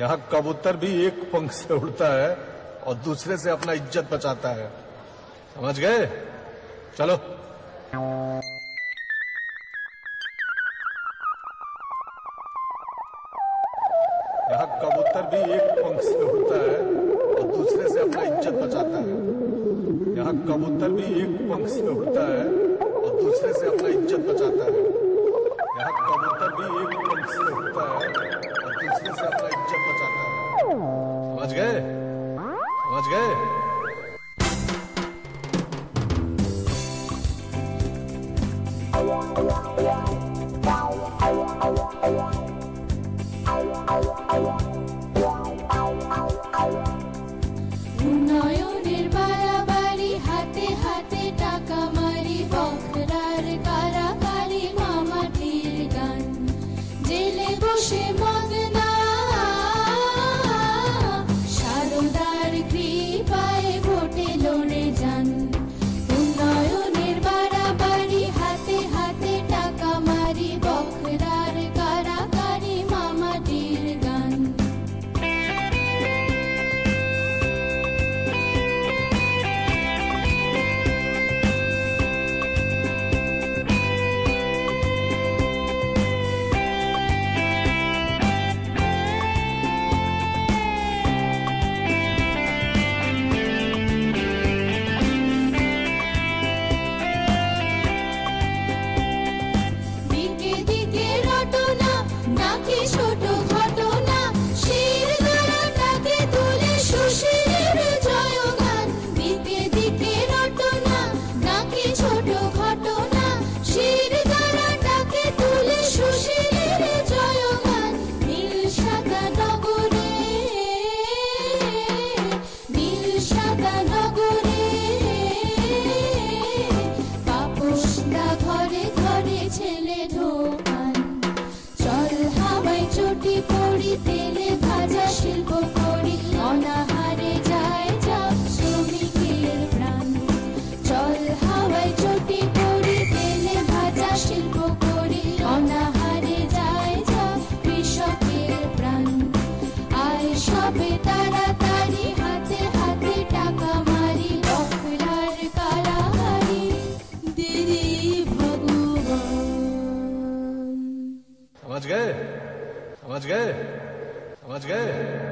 यहाँ कबूतर भी एक पंख से उड़ता है और दूसरे से अपना इज्जत बचाता है। समझ गए? चलो। यहाँ कबूतर भी एक पंख से उड़ता है और दूसरे से अपना इज्जत बचाता है। यहाँ कबूतर भी एक पंख से उड़ता है और दूसरे से अपना इज्जत बचाता है। यहाँ कबूतर भी एक पंख से उड़ता है और दूसरे से अपना इज्जत बचाता है। समझ गए? समझ गए? উন্নয়নের বাড়াবাড়ি হাতে হাতে টাকা মারি বখরার কারাকারি মামাটির গান জেলে বসে মগনা সারদার কৃপায় ভোটে লড়ে যান। উন্নয়নের বাড়াবাড়ি হাতে হাতে টাকা মারি বখরার কারাকারি মামাটির গান। তেলে ভাজা শিল্প করি অনাহারে যায় যাব শ্রমিকের প্রাণ। চল হাওয়ায় চটি পড়ি তেলে ভাজা শিল্প করি অনাহারে যায় যাব কৃষকের প্রাণ। আয় সবে তাড়াতাড়ি হাতে হাতে টাকা মারি বখরার কারাহারি দিদি ভগবান। समझ गए? समझ गए? समझ गए?